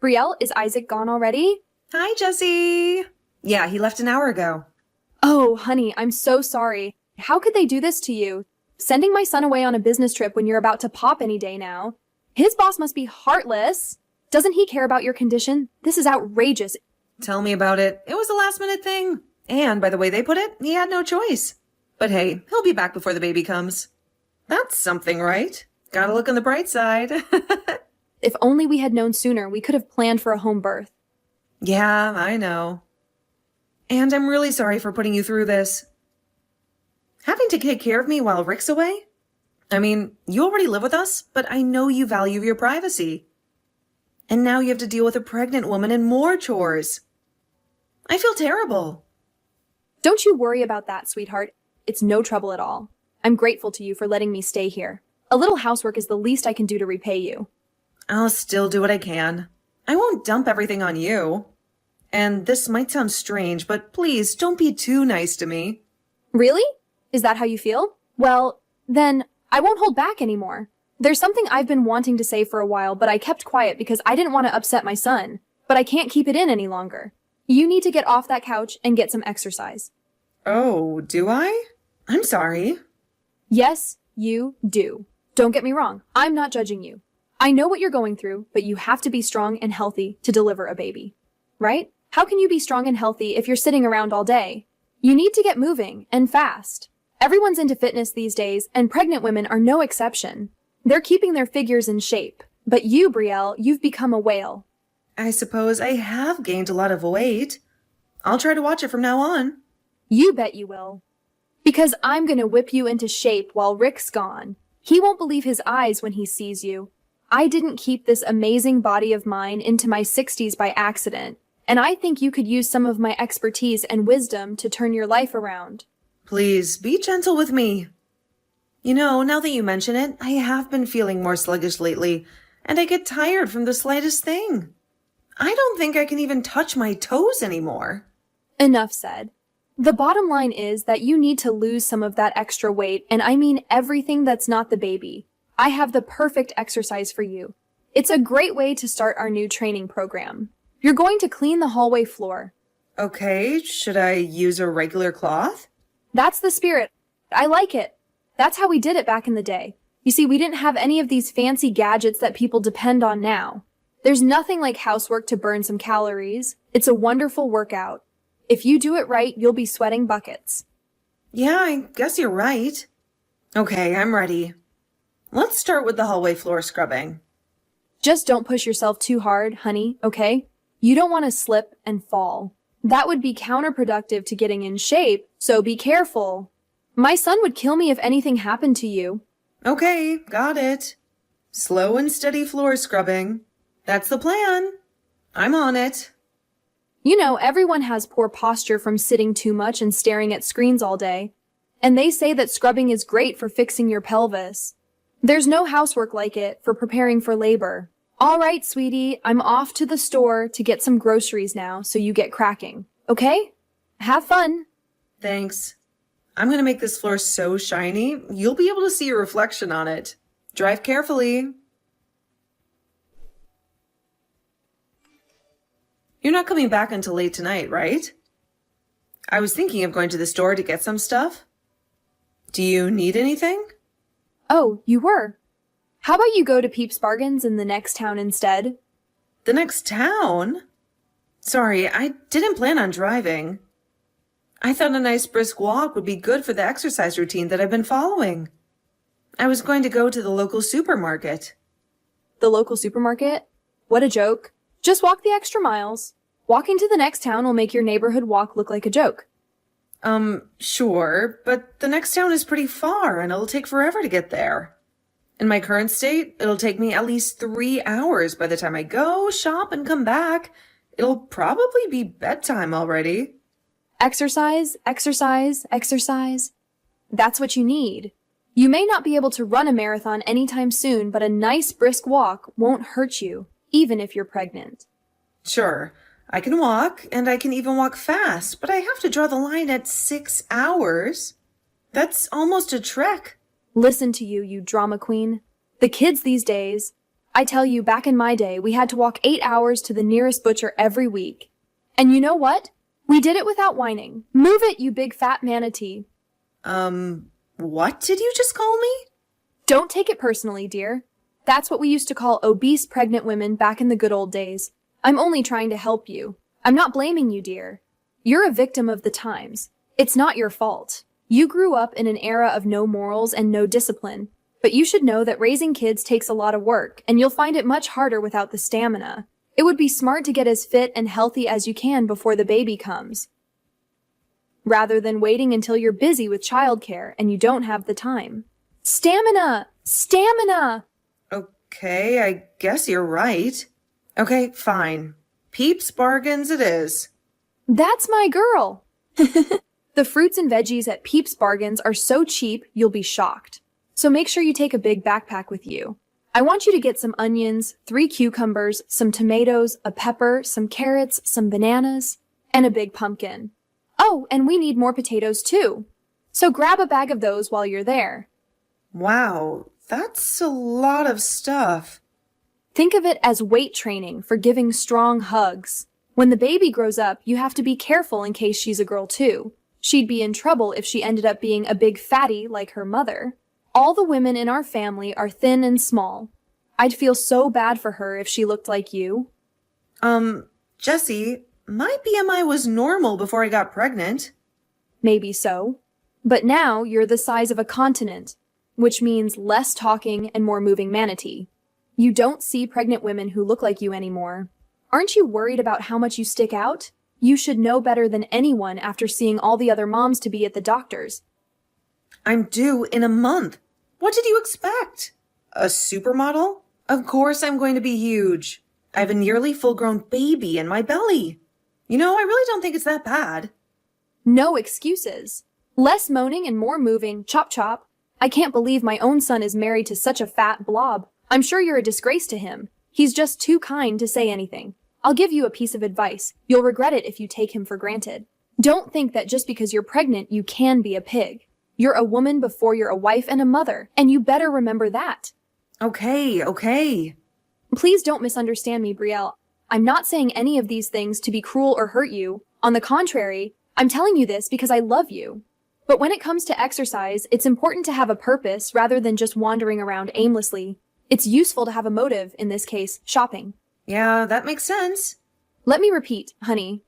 Brielle, is Isaac gone already? Hi, Jesse. Yeah, he left an hour ago. Oh, honey, I'm so sorry. How could they do this to you? Sending my son away on a business trip when you're about to pop any day now. His boss must be heartless. Doesn't he care about your condition? This is outrageous. Tell me about it. It was a last-minute thing. And by the way they put it, he had no choice. But hey, he'll be back before the baby comes. That's something, right? Gotta look on the bright side. If only we had known sooner, we could have planned for a home birth. Yeah, I know. And I'm really sorry for putting you through this. Having to take care of me while Rick's away? I mean, you already live with us, but I know you value your privacy. And now you have to deal with a pregnant woman and more chores. I feel terrible. Don't you worry about that, sweetheart. It's no trouble at all. I'm grateful to you for letting me stay here. A little housework is the least I can do to repay you. I'll still do what I can. I won't dump everything on you. And this might sound strange, but please don't be too nice to me. Really? Is that how you feel? Well, then I won't hold back anymore. There's something I've been wanting to say for a while, but I kept quiet because I didn't want to upset my son. But I can't keep it in any longer. You need to get off that couch and get some exercise. Oh, do I? I'm sorry. Yes, you do. Don't get me wrong. I'm not judging you. I know what you're going through, but you have to be strong and healthy to deliver a baby. Right? How can you be strong and healthy if you're sitting around all day? You need to get moving, and fast. Everyone's into fitness these days, and pregnant women are no exception. They're keeping their figures in shape. But you, Brielle, you've become a whale. I suppose I have gained a lot of weight. I'll try to watch it from now on. You bet you will. Because I'm gonna whip you into shape while Rick's gone. He won't believe his eyes when he sees you. I didn't keep this amazing body of mine into my 60s by accident, and I think you could use some of my expertise and wisdom to turn your life around. Please, be gentle with me. You know, now that you mention it, I have been feeling more sluggish lately, and I get tired from the slightest thing. I don't think I can even touch my toes anymore. Enough said. The bottom line is that you need to lose some of that extra weight, and I mean everything that's not the baby. I have the perfect exercise for you. It's a great way to start our new training program. You're going to clean the hallway floor. Okay, should I use a regular cloth? That's the spirit. I like it. That's how we did it back in the day. You see, we didn't have any of these fancy gadgets that people depend on now. There's nothing like housework to burn some calories. It's a wonderful workout. If you do it right, you'll be sweating buckets. Yeah, I guess you're right. Okay, I'm ready. Let's start with the hallway floor scrubbing. Just don't push yourself too hard, honey, okay? You don't want to slip and fall. That would be counterproductive to getting in shape, so be careful. My son would kill me if anything happened to you. Okay, got it. Slow and steady floor scrubbing. That's the plan. I'm on it. You know, everyone has poor posture from sitting too much and staring at screens all day. And they say that scrubbing is great for fixing your pelvis. There's no housework like it for preparing for labor. All right, sweetie, I'm off to the store to get some groceries now so you get cracking. Okay? Have fun. Thanks. I'm gonna make this floor so shiny, you'll be able to see your reflection on it. Drive carefully. You're not coming back until late tonight, right? I was thinking of going to the store to get some stuff. Do you need anything? Oh, you were. How about you go to Peeps Bargains in the next town instead? The next town? Sorry, I didn't plan on driving. I thought a nice brisk walk would be good for the exercise routine that I've been following. I was going to go to the local supermarket. The local supermarket? What a joke. Just walk the extra miles. Walking to the next town will make your neighborhood walk look like a joke. Sure, but the next town is pretty far and it'll take forever to get there. In my current state, it'll take me at least 3 hours by the time I go, shop, and come back. It'll probably be bedtime already. Exercise, exercise, exercise. That's what you need. You may not be able to run a marathon anytime soon, but a nice brisk walk won't hurt you, even if you're pregnant. Sure, I can walk, and I can even walk fast, but I have to draw the line at 6 hours. That's almost a trek. Listen to you, you drama queen. The kids these days. I tell you, back in my day, we had to walk 8 hours to the nearest butcher every week. And you know what? We did it without whining. Move it, you big fat manatee. What did you just call me? Don't take it personally, dear. That's what we used to call obese pregnant women back in the good old days. I'm only trying to help you. I'm not blaming you, dear. You're a victim of the times. It's not your fault. You grew up in an era of no morals and no discipline. But you should know that raising kids takes a lot of work, and you'll find it much harder without the stamina. It would be smart to get as fit and healthy as you can before the baby comes, rather than waiting until you're busy with childcare and you don't have the time. Stamina! Stamina! Okay, I guess you're right. Okay, fine. Peeps Bargains it is. That's my girl! The fruits and veggies at Peeps Bargains are so cheap, you'll be shocked. So make sure you take a big backpack with you. I want you to get some onions, 3 cucumbers, some tomatoes, a pepper, some carrots, some bananas, and a big pumpkin. Oh, and we need more potatoes too. So grab a bag of those while you're there. Wow, that's a lot of stuff. Think of it as weight training for giving strong hugs. When the baby grows up, you have to be careful in case she's a girl too. She'd be in trouble if she ended up being a big fatty like her mother. All the women in our family are thin and small. I'd feel so bad for her if she looked like you. Jessie, my BMI was normal before I got pregnant. Maybe so. But now you're the size of a continent, which means less talking and more moving manatee. You don't see pregnant women who look like you anymore. Aren't you worried about how much you stick out? You should know better than anyone after seeing all the other moms-to-be at the doctor's. I'm due in a month. What did you expect? A supermodel? Of course I'm going to be huge. I have a nearly full-grown baby in my belly. You know, I really don't think it's that bad. No excuses. Less moaning and more moving, chop chop. I can't believe my own son is married to such a fat blob. I'm sure you're a disgrace to him. He's just too kind to say anything. I'll give you a piece of advice. You'll regret it if you take him for granted. Don't think that just because you're pregnant, you can be a pig. You're a woman before you're a wife and a mother, and you better remember that. Okay. Please don't misunderstand me, Brielle. I'm not saying any of these things to be cruel or hurt you. On the contrary, I'm telling you this because I love you. But when it comes to exercise, it's important to have a purpose rather than just wandering around aimlessly. It's useful to have a motive, in this case, shopping. Yeah, that makes sense. Let me repeat, honey.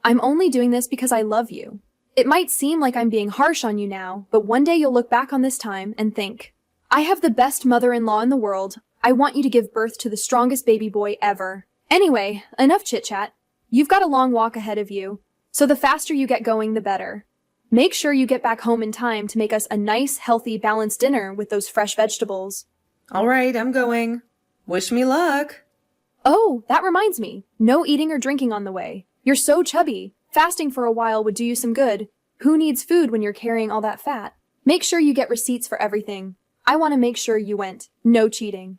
I'm only doing this because I love you. It might seem like I'm being harsh on you now, but one day you'll look back on this time and think, I have the best mother-in-law in the world. I want you to give birth to the strongest baby boy ever. Anyway, enough chit-chat. You've got a long walk ahead of you, so the faster you get going, the better. Make sure you get back home in time to make us a nice, healthy, balanced dinner with those fresh vegetables. All right, I'm going. Wish me luck. Oh, that reminds me. No eating or drinking on the way. You're so chubby. Fasting for a while would do you some good. Who needs food when you're carrying all that fat? Make sure you get receipts for everything. I want to make sure you went. No cheating.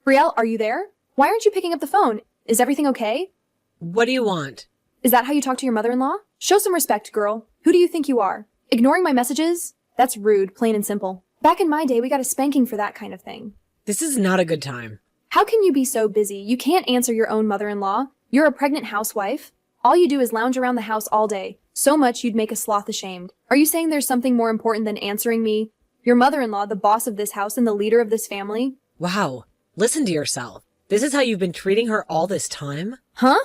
Brielle, are you there? Why aren't you picking up the phone? Is everything okay? What do you want? Is that how you talk to your mother-in-law? Show some respect, girl. Who do you think you are? Ignoring my messages? That's rude, plain and simple. Back in my day, we got a spanking for that kind of thing. This is not a good time. How can you be so busy? You can't answer your own mother-in-law. You're a pregnant housewife. All you do is lounge around the house all day. So much you'd make a sloth ashamed. Are you saying there's something more important than answering me? Your mother-in-law, the boss of this house and the leader of this family? Wow. Listen to yourself. This is how you've been treating her all this time? Huh?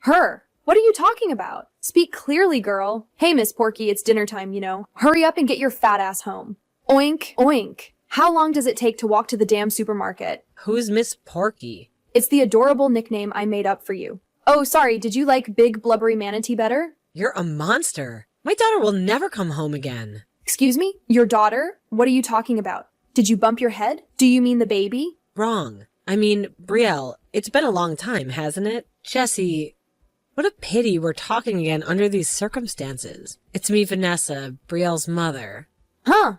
Her? What are you talking about? Speak clearly, girl. Hey, Miss Porky, it's dinner time, you know. Hurry up and get your fat ass home. Oink, oink. How long does it take to walk to the damn supermarket? Who's Miss Porky? It's the adorable nickname I made up for you. Oh, sorry, did you like Big Blubbery Manatee better? You're a monster. My daughter will never come home again. Excuse me? Your daughter? What are you talking about? Did you bump your head? Do you mean the baby? Wrong. I mean, Brielle, it's been a long time, hasn't it? Jessie, what a pity we're talking again under these circumstances. It's me, Vanessa, Brielle's mother. Huh?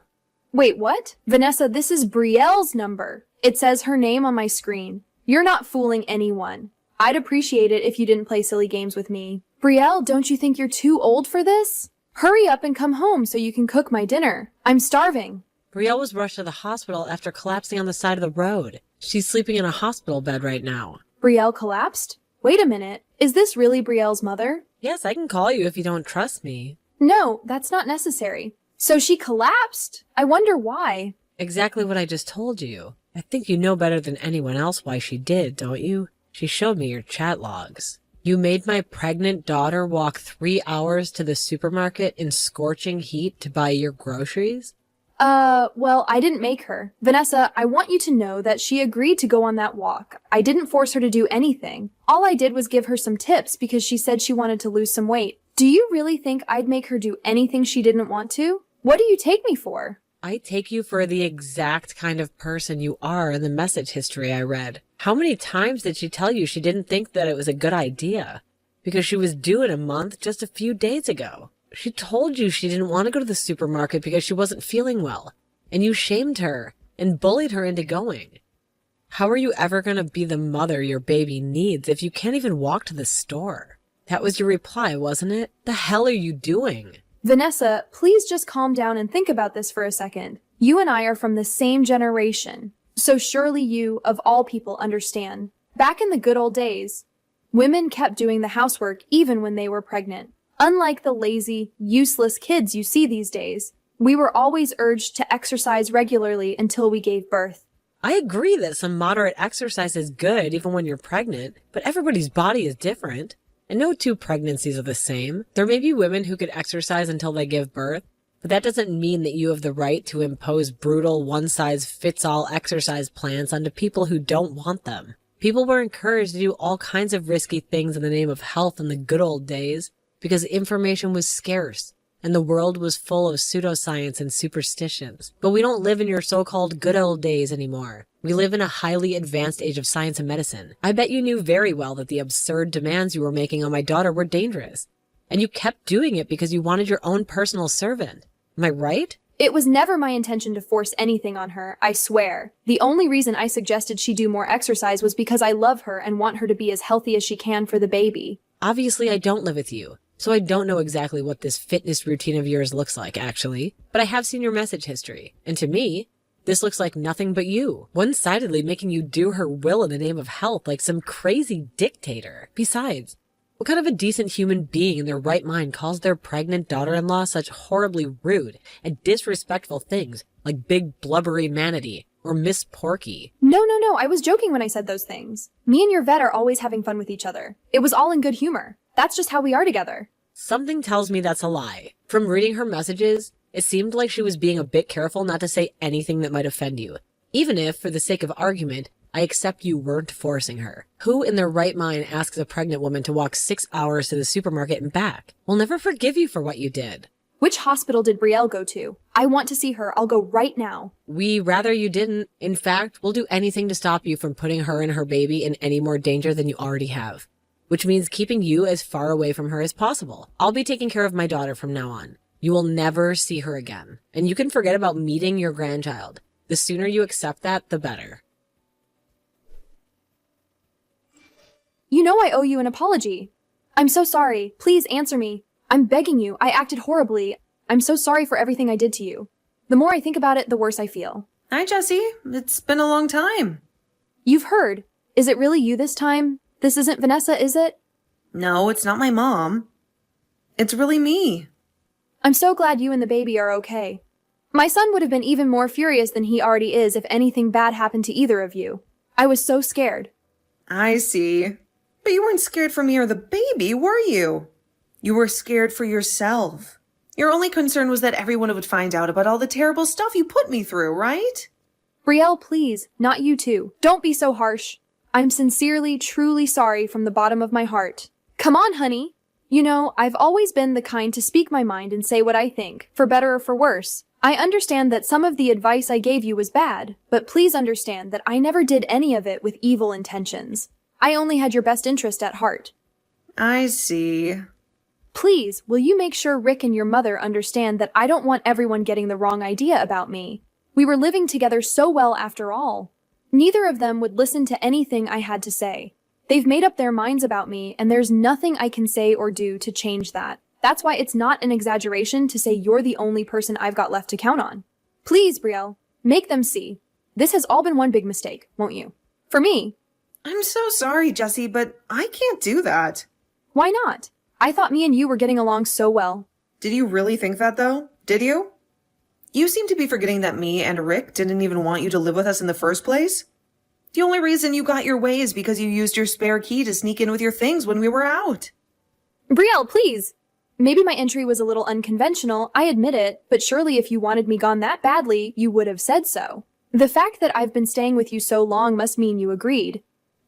Wait, what? Vanessa, this is Brielle's number. It says her name on my screen. You're not fooling anyone. I'd appreciate it if you didn't play silly games with me. Brielle, don't you think you're too old for this? Hurry up and come home so you can cook my dinner. I'm starving. Brielle was rushed to the hospital after collapsing on the side of the road. She's sleeping in a hospital bed right now. Brielle collapsed? Wait a minute. Is this really Brielle's mother? Yes, I can call you if you don't trust me. No, that's not necessary. So she collapsed? I wonder why. Exactly what I just told you. I think you know better than anyone else why she did, don't you? She showed me your chat logs. You made my pregnant daughter walk 3 hours to the supermarket in scorching heat to buy your groceries? Well, I didn't make her. Vanessa, I want you to know that she agreed to go on that walk. I didn't force her to do anything. All I did was give her some tips because she said she wanted to lose some weight. Do you really think I'd make her do anything she didn't want to? What do you take me for? I take you for the exact kind of person you are in the message history I read. How many times did she tell you she didn't think that it was a good idea? Because she was due in a month just a few days ago. She told you she didn't want to go to the supermarket because she wasn't feeling well, and you shamed her and bullied her into going. How are you ever going to be the mother your baby needs if you can't even walk to the store? That was your reply, wasn't it? The hell are you doing? Vanessa, please just calm down and think about this for a second. You and I are from the same generation, so surely you, of all people, understand. Back in the good old days, women kept doing the housework even when they were pregnant. Unlike the lazy, useless kids you see these days, we were always urged to exercise regularly until we gave birth. I agree that some moderate exercise is good even when you're pregnant, but everybody's body is different. And no two pregnancies are the same. There may be women who could exercise until they give birth, but that doesn't mean that you have the right to impose brutal one-size-fits-all exercise plans onto people who don't want them. People were encouraged to do all kinds of risky things in the name of health in the good old days because information was scarce and the world was full of pseudoscience and superstitions. But we don't live in your so-called good old days anymore. We live in a highly advanced age of science and medicine. I bet you knew very well that the absurd demands you were making on my daughter were dangerous. And you kept doing it because you wanted your own personal servant. Am I right? It was never my intention to force anything on her, I swear. The only reason I suggested she do more exercise was because I love her and want her to be as healthy as she can for the baby. Obviously, I don't live with you, so I don't know exactly what this fitness routine of yours looks like, actually. But I have seen your message history, and to me, this looks like nothing but you, one-sidedly making you do her will in the name of health like some crazy dictator. Besides, what kind of a decent human being in their right mind calls their pregnant daughter-in-law such horribly rude and disrespectful things like big blubbery manatee or Miss Porky? No, I was joking when I said those things. Me and your vet are always having fun with each other. It was all in good humor. That's just how we are together. Something tells me that's a lie. From reading her messages, it seemed like she was being a bit careful not to say anything that might offend you. Even if, for the sake of argument, I accept you weren't forcing her. Who in their right mind asks a pregnant woman to walk 6 hours to the supermarket and back? We'll never forgive you for what you did. Which hospital did Brielle go to? I want to see her. I'll go right now. We rather you didn't. In fact, we'll do anything to stop you from putting her and her baby in any more danger than you already have. Which means keeping you as far away from her as possible. I'll be taking care of my daughter from now on. You will never see her again. And you can forget about meeting your grandchild. The sooner you accept that, the better. You know I owe you an apology. I'm so sorry. Please answer me. I'm begging you. I acted horribly. I'm so sorry for everything I did to you. The more I think about it, the worse I feel. Hi, Jessie. It's been a long time. You've heard. Is it really you this time? This isn't Vanessa, is it? No, it's not my mom. It's really me. I'm so glad you and the baby are okay. My son would have been even more furious than he already is if anything bad happened to either of you. I was so scared. I see. But you weren't scared for me or the baby, were you? You were scared for yourself. Your only concern was that everyone would find out about all the terrible stuff you put me through, right? Brielle, please, not you too. Don't be so harsh. I'm sincerely, truly sorry from the bottom of my heart. Come on, honey. You know, I've always been the kind to speak my mind and say what I think, for better or for worse. I understand that some of the advice I gave you was bad, but please understand that I never did any of it with evil intentions. I only had your best interest at heart. I see. Please, will you make sure Rick and your mother understand that I don't want everyone getting the wrong idea about me? We were living together so well after all. Neither of them would listen to anything I had to say. They've made up their minds about me, and there's nothing I can say or do to change that. That's why it's not an exaggeration to say you're the only person I've got left to count on. Please, Brielle, make them see. This has all been one big mistake, won't you? For me. I'm so sorry, Jessie, but I can't do that. Why not? I thought me and you were getting along so well. Did you really think that, though? Did you? You seem to be forgetting that me and Rick didn't even want you to live with us in the first place. The only reason you got your way is because you used your spare key to sneak in with your things when we were out. Brielle, please. Maybe my entry was a little unconventional, I admit it, but surely if you wanted me gone that badly, you would have said so. The fact that I've been staying with you so long must mean you agreed.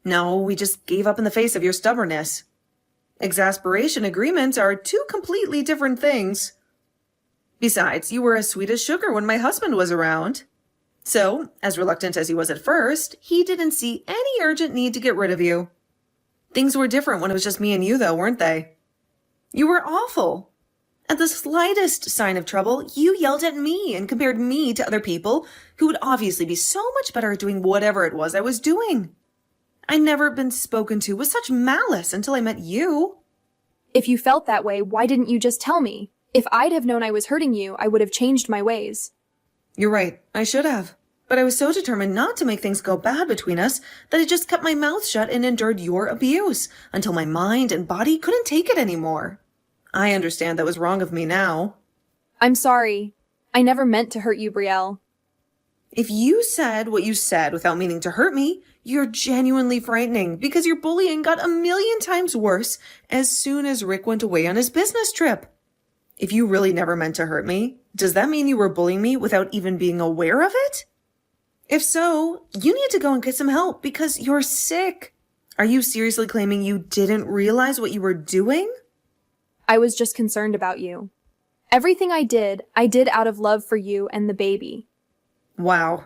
No, we just gave up in the face of your stubbornness. Exasperation agreements are two completely different things. Besides, you were as sweet as sugar when my husband was around. So, as reluctant as he was at first, he didn't see any urgent need to get rid of you. Things were different when it was just me and you, though, weren't they? You were awful. At the slightest sign of trouble, you yelled at me and compared me to other people who would obviously be so much better at doing whatever it was I was doing. I'd never been spoken to with such malice until I met you. If you felt that way, why didn't you just tell me? If I'd have known I was hurting you, I would have changed my ways. You're right, I should have. But I was so determined not to make things go bad between us that I just kept my mouth shut and endured your abuse until my mind and body couldn't take it anymore. I understand that was wrong of me now. I'm sorry. I never meant to hurt you, Brielle. If you said what you said without meaning to hurt me, you're genuinely frightening because your bullying got a million times worse as soon as Rick went away on his business trip. If you really never meant to hurt me, does that mean you were bullying me without even being aware of it? If so, you need to go and get some help because you're sick. Are you seriously claiming you didn't realize what you were doing? I was just concerned about you. Everything I did out of love for you and the baby. Wow.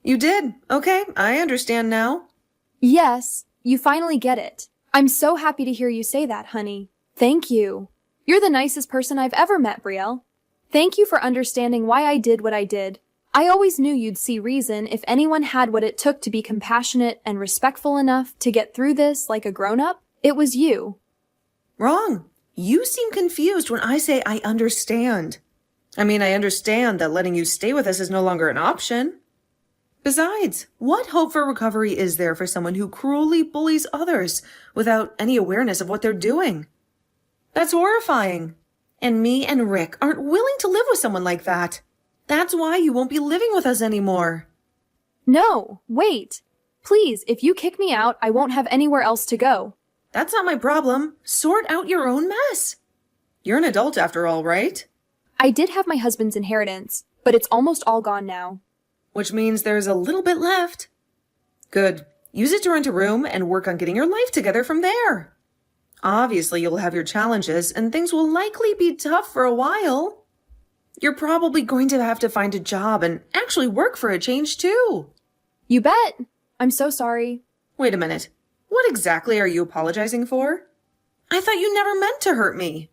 You did. Okay, I understand now. Yes, you finally get it. I'm so happy to hear you say that, honey. Thank you. You're the nicest person I've ever met, Brielle. Thank you for understanding why I did what I did. I always knew you'd see reason if anyone had what it took to be compassionate and respectful enough to get through this like a grown-up. It was you. Wrong. You seem confused when I say I understand. I mean, I understand that letting you stay with us is no longer an option. Besides, what hope for recovery is there for someone who cruelly bullies others without any awareness of what they're doing? That's horrifying. And me and Rick aren't willing to live with someone like that. That's why you won't be living with us anymore. No, wait. Please, if you kick me out, I won't have anywhere else to go. That's not my problem. Sort out your own mess. You're an adult after all, right? I did have my husband's inheritance, but it's almost all gone now. Which means there's a little bit left. Good. Use it to rent a room and work on getting your life together from there. Obviously, you'll have your challenges and things will likely be tough for a while. You're probably going to have to find a job and actually work for a change too. You bet. I'm so sorry. Wait a minute. What exactly are you apologizing for? I thought you never meant to hurt me.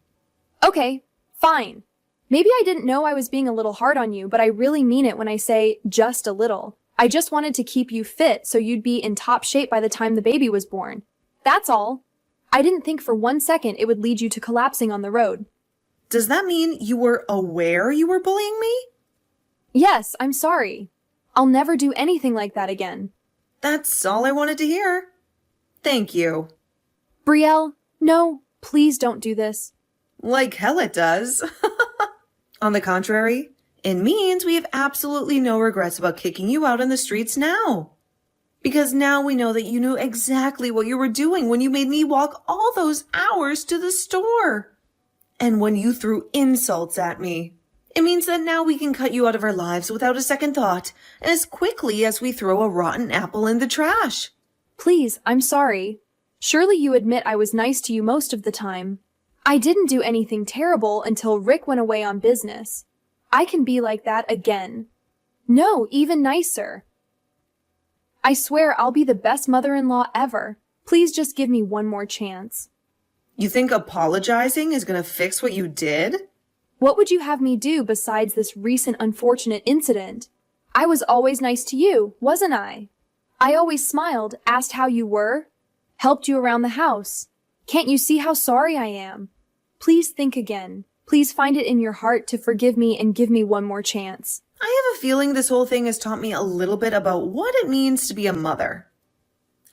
Okay, fine. Maybe I didn't know I was being a little hard on you, but I really mean it when I say just a little. I just wanted to keep you fit so you'd be in top shape by the time the baby was born. That's all. I didn't think for 1 second it would lead you to collapsing on the road. Does that mean you were aware you were bullying me? Yes, I'm sorry. I'll never do anything like that again. That's all I wanted to hear. Thank you. Brielle, no, please don't do this. Like hell it does. On the contrary, it means we have absolutely no regrets about kicking you out on the streets now. Because now we know that you knew exactly what you were doing when you made me walk all those hours to the store. And when you threw insults at me. It means that now we can cut you out of our lives without a second thought, as quickly as we throw a rotten apple in the trash. Please, I'm sorry. Surely you admit I was nice to you most of the time. I didn't do anything terrible until Rick went away on business. I can be like that again. No, even nicer. I swear I'll be the best mother-in-law ever. Please just give me one more chance. You think apologizing is going to fix what you did? What would you have me do besides this recent unfortunate incident? I was always nice to you, wasn't I? I always smiled, asked how you were, helped you around the house. Can't you see how sorry I am? Please think again. Please find it in your heart to forgive me and give me one more chance. I have a feeling this whole thing has taught me a little bit about what it means to be a mother.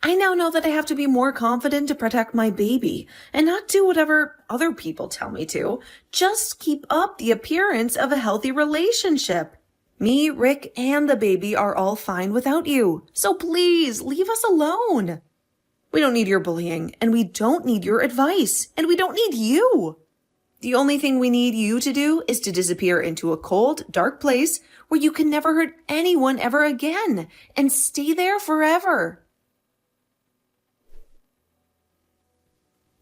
I now know that I have to be more confident to protect my baby and not do whatever other people tell me to. Just keep up the appearance of a healthy relationship. Me, Rick, and the baby are all fine without you. So please leave us alone. We don't need your bullying, and we don't need your advice, and we don't need you. The only thing we need you to do is to disappear into a cold, dark place where you can never hurt anyone ever again and stay there forever.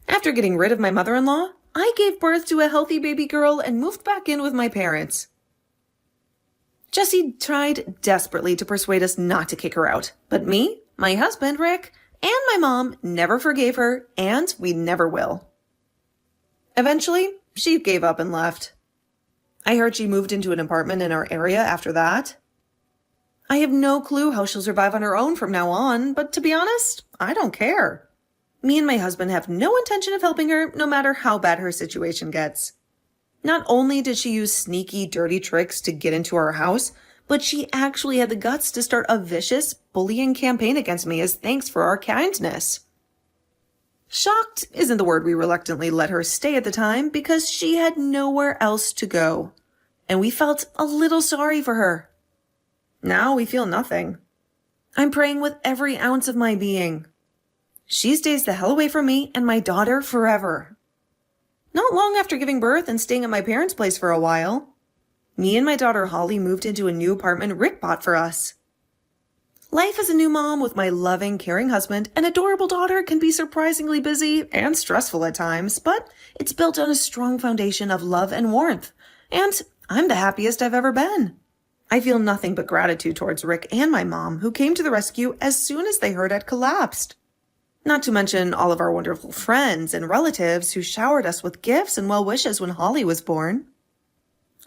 After getting rid of my mother-in-law, I gave birth to a healthy baby girl and moved back in with my parents. Jessie tried desperately to persuade us not to kick her out, but me, my husband, Rick, and my mom never forgave her, and we never will. Eventually, she gave up and left. I heard she moved into an apartment in our area after that. I have no clue how she'll survive on her own from now on, but to be honest, I don't care. Me and my husband have no intention of helping her, no matter how bad her situation gets. Not only did she use sneaky, dirty tricks to get into our house, but she actually had the guts to start a vicious, bullying campaign against me as thanks for our kindness. Shocked isn't the word we reluctantly let her stay at the time because she had nowhere else to go. And we felt a little sorry for her. Now we feel nothing. I'm praying with every ounce of my being. She stays the hell away from me and my daughter forever. Not long after giving birth and staying at my parents' place for a while, me and my daughter Holly moved into a new apartment Rick bought for us. Life as a new mom with my loving, caring husband and adorable daughter can be surprisingly busy and stressful at times, but it's built on a strong foundation of love and warmth, and I'm the happiest I've ever been. I feel nothing but gratitude towards Rick and my mom, who came to the rescue as soon as they heard I'd collapsed. Not to mention all of our wonderful friends and relatives who showered us with gifts and well wishes when Holly was born.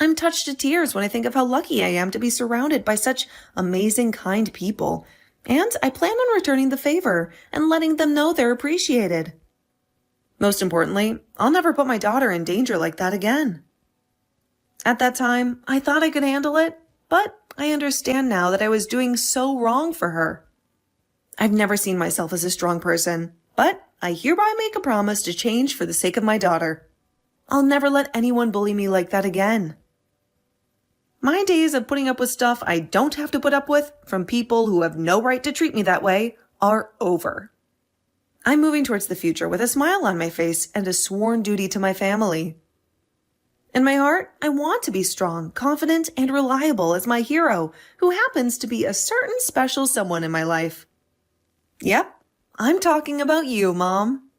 I'm touched to tears when I think of how lucky I am to be surrounded by such amazing, kind people, and I plan on returning the favor and letting them know they're appreciated. Most importantly, I'll never put my daughter in danger like that again. At that time, I thought I could handle it, but I understand now that I was doing so wrong for her. I've never seen myself as a strong person, but I hereby make a promise to change for the sake of my daughter. I'll never let anyone bully me like that again. My days of putting up with stuff I don't have to put up with from people who have no right to treat me that way are over. I'm moving towards the future with a smile on my face and a sworn duty to my family. In my heart, I want to be strong, confident, and reliable as my hero, who happens to be a certain special someone in my life. Yep, I'm talking about you, Mom.